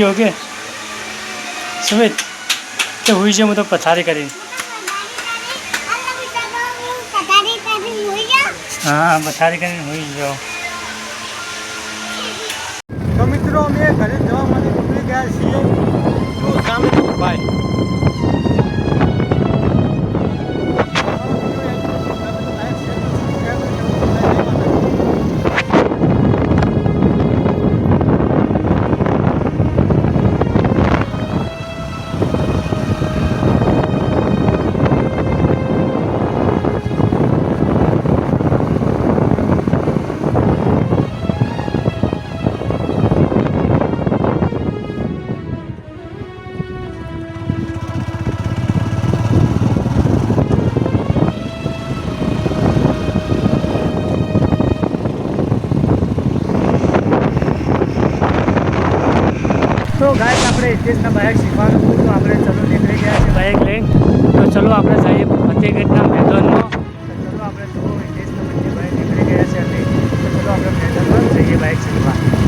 ગયો કે સુમિત તે હુઈ છે હું તો પથારી કરી હા પથારી કરીને હુઈ ગયો તો મિત્રો અમે ઘરે જવા માટે નીકળી ગયા છીએ તો સામે ભાઈ તો ગાઈસ આપણે હિતેશના બાઇક શીખવાનું હતું તો આપણે ચલો નીકળી ગયા છે બાઇક લઈને તો ચલો આપણે જઈએ ફતેહગઢના મેદાનમાં તો ચલો આપણે તો હિતેશના બંને બાઇક નીકળી ગયા છે એટલે તો ચલો આપણે મેદાનમાં જઈએ બાઇક શીખવા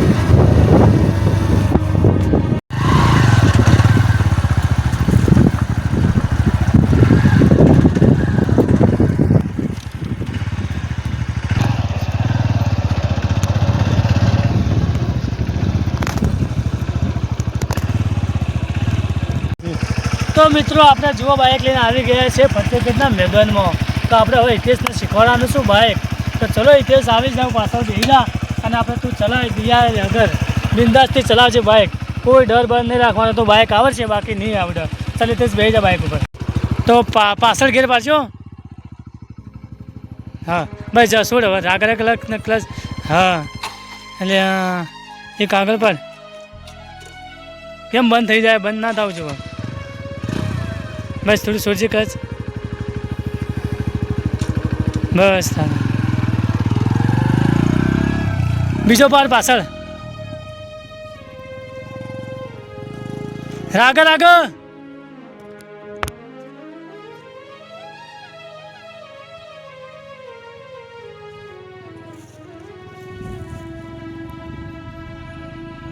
તો મિત્રો આપણે જુઓ બાઇક લઈને આવી ગયા છે ફતેહગઢના મેદાનમાં તો આપણે હવે હિતેશને શીખવાડવાનું શું બાઇક તો ચલો હિતેશ આવી જાવ પાછળ બેસી જા અને આપણે તું ચલાવી દિયા અગર બિંદાસથી ચલાવજે બાઇક કોઈ ડર બર નહીં રાખવાનો તો બાઇક આવડશે બાકી નહીં આવડે ચાલ હિતેશ બેસી જા બાઇક ઉપર તો પાછળ ઘેર પાછો હા ભાઈ જા છોડ હવે આગળ ક્લચ હા એટલે એક આગળ પર કેમ બંધ થઈ જાય બંધ ના થાવ છું બસ થોડું સોરજી ક્લચ બસ બીજો પાર પાછળ આગળ આગળ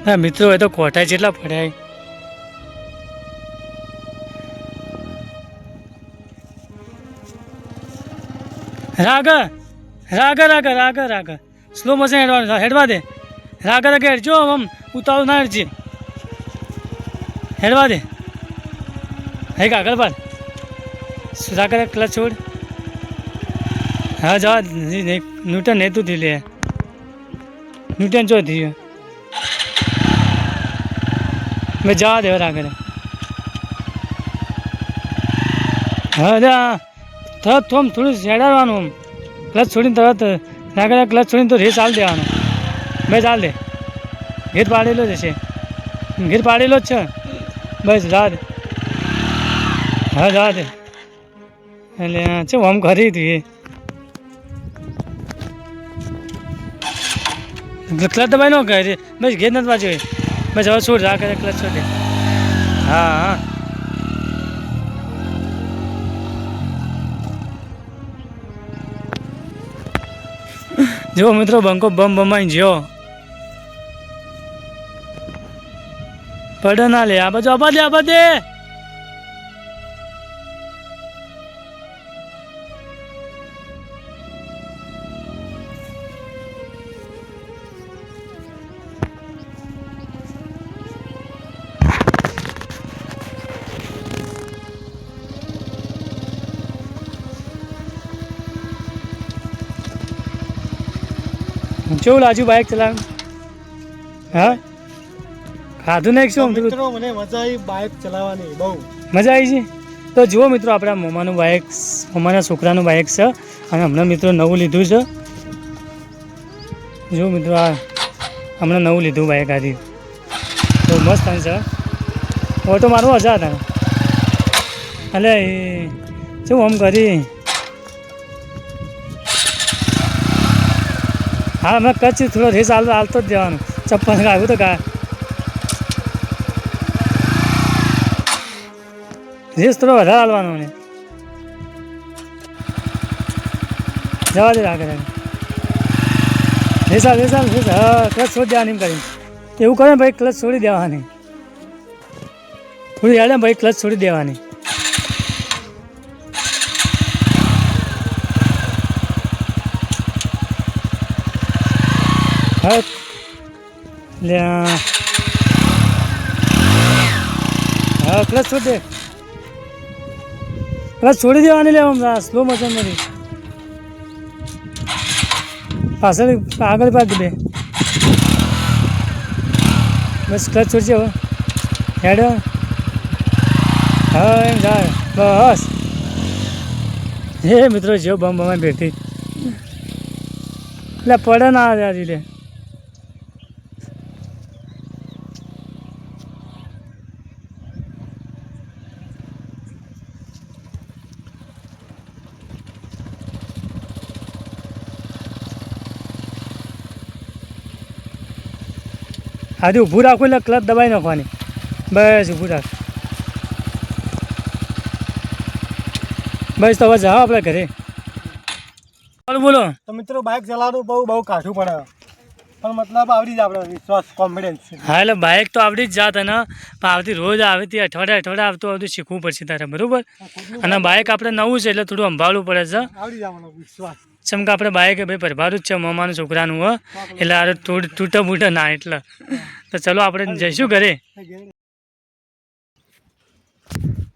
હા મિત્રો એ તો કોઠા જેટલા પડ્યા રાગ સ્લો મોશન હેડવા દે રાગ હેડજો આમ ઉતાવળ ના હેડજે હેડવા દે હે આગળ પાડ રાગ ક્લચ છોડ હા જવા ન્યૂટન નેતું થી લે ન્યૂટન ચો થયું મેં જવા દે આગળ હા જા તરત થોમ થોડું ચડાવવાનું આમ ક્લચ છોડીને તરત આગળ ક્લચ છોડીને તો રેસ ચાલ દેવાનો બસ ચાલ દે ઘેર પાડેલો જ હશે ઘેર પાડેલો જ છે બસ જા દે હા જા દે એટલે છે આમ કરી હતી ક્લચ દબાઈ ન કરે બસ ઘેર નથી પાછો બસ હવે છોડ જા કરે ક્લચ છોડે હા હા જો મિત્રો બંકો બમ બમાઈ જ્યો પડે ના લે આ બાજુ આબા દે કેવું લાજુ બાઇક ચલાવ હા ખાધું નહીં શું મિત્રો મને મજા આવી બાઇક ચલાવવાની બહુ મજા આવી છે તો જુઓ મિત્રો આપણા મમ્માનું બાઇક મમ્માના છોકરાનું બાઇક છે અને હમણાં મિત્રો નવું લીધું છે જુઓ મિત્રો આ હમણાં નવું લીધું બાઇક આથી તો મસ્ત છે ઓટો મારવો હજા હતા એટલે શું આમ કરી હા મેં કચ્છ થોડો રેસ હાલતો જ દેવાનું ચપ્પલ આવ્યું તો કા રેસ થોડો વધારે હાલવાનો મને જવા દે આગળ રેસ હા ક્લચ છોડી દેવાની એમ કરીને એવું કરે ને ભાઈ ક્લચ છોડી દેવાની થોડી યાદ ભાઈ ક્લચ છોડી દેવાની. હા હા ક્લચ છોડી દે. ક્લચ છોડી દેવાની લે આમ સ્લો મોશનમાંથી પાછળ આગળ પાડી દે. બસ ક્લચ છોડશે હવે હેડ. હા એમ જાય બસ. હે મિત્રો જેવો બમ બમાઈ બેઠી એટલે પડે ના આ રીતે. આજે ઊભું રાખવું એટલે ક્લચ દબાઈ નાખવાની. બસ ઊભું રાખ. બસ તો હવે જાઓ આપણે ઘરે. બોલો બોલો. તો મિત્રો બાઇક ચલાવવાનું બહુ કાઠું પડે પણ મતલબ આવડી જ આપણે વિશ્વાસ કોન્ફિડન્સ. હા એટલે બાઇક તો આવડી જ જાત અને આવતી રોજ આવતી અઠવાડિયે આવતું શીખવું પડશે તારે બરાબર. અને બાઇક આપણે નવું છે એટલે થોડું સંભાળવું પડે છે. આવડી જવાનો વિશ્વાસ. જેમ કે આપણે બાઇક ભાઈ ભરભારું જ છે મામાનું છોકરાનું હ એટલે આ થોડું તૂટા બૂટા ના એટલે. તો ચલો આપણે જઈશું ઘરે.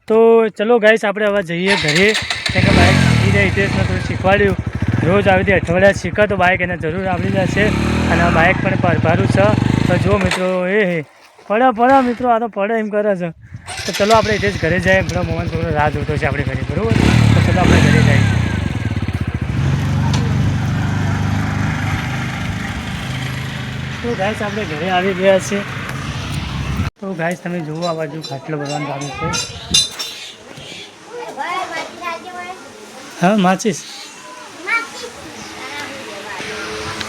તો ચલો ગાઈસ આપણે હવે જઈએ ઘરે. કારણ કે બાઇક શીખી જાય હિતેશને થોડું શીખવાડ્યું. રોજ આવી રીતે અઠવાડિયા શીખે તો બાઇક એને જરૂર આવડી જશે. અને આ બાઇક પણ ભરભારું છે. તો જો મિત્રો પડે મિત્રો આ તો પડે એમ કરે છે. તો ચલો આપણે હિતેશ ઘરે જાય. પેલા મોહન છોકરો રાહ જોતો છે આપણે ઘરે બરાબર. તો ચલો આપણે ઘરે જઈએ. તો ગાઈસ આપણે ઘરે આવી ગયા છે. તો ગાઈસ તમે જુઓ આ બાજુ ખાટલો ભરવાનું ચાલુ છે. હા માચીસ.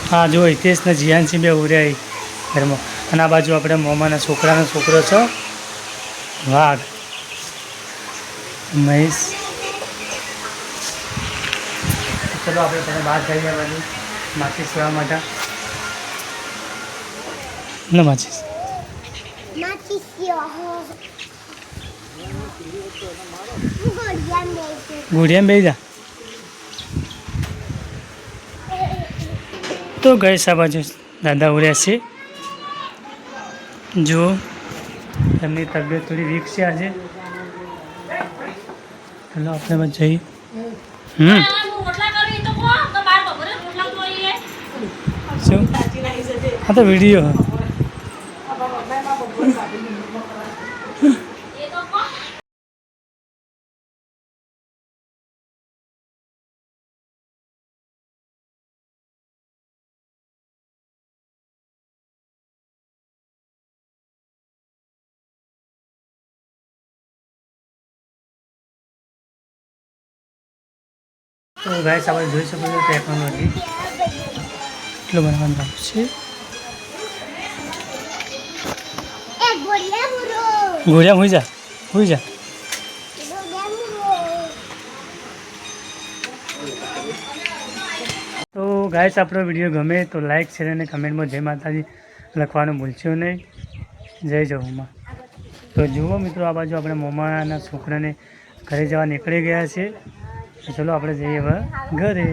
હા જો હિતેશ ને જીયાનસિંહ બે ઉર્યા ઘરમાં. અને આ બાજુ આપણે મોમાના છોકરાનો છોકરો છે વાઘ મહેશ. ચલો આપણે તમે બહાર જઈએ આ બાજુ માચીસ લેવા માટે. ન માચીસ ગુડિયામાં બેસી જા. તો ગઈ આ બાજુ દાદા ઉર્યા છે. જુઓ એમની તબિયત થોડી વીક છે આજે. ચલો આપણે બસ જઈએ. શું હા તો વિડીયો. તો ગાઈસ આપણે જોઈ શકો છો ટેકનોલોજી એટલું બનવાનું ચાલુ છે. ઘોડિયા હોઈ જા. તો ગાઈસ આપણો વિડીયો ગમે તો લાઈક શેર અને કમેન્ટમાં જય માતાજી લખવાનું ભૂલશો નહીં. જય જહુમાં. તો જુઓ મિત્રો આ બાજુ આપણે મોમાના છોકરાને ઘરે જવા નીકળી ગયા છે. ચલો આપણે જઈએ હવે ઘરે.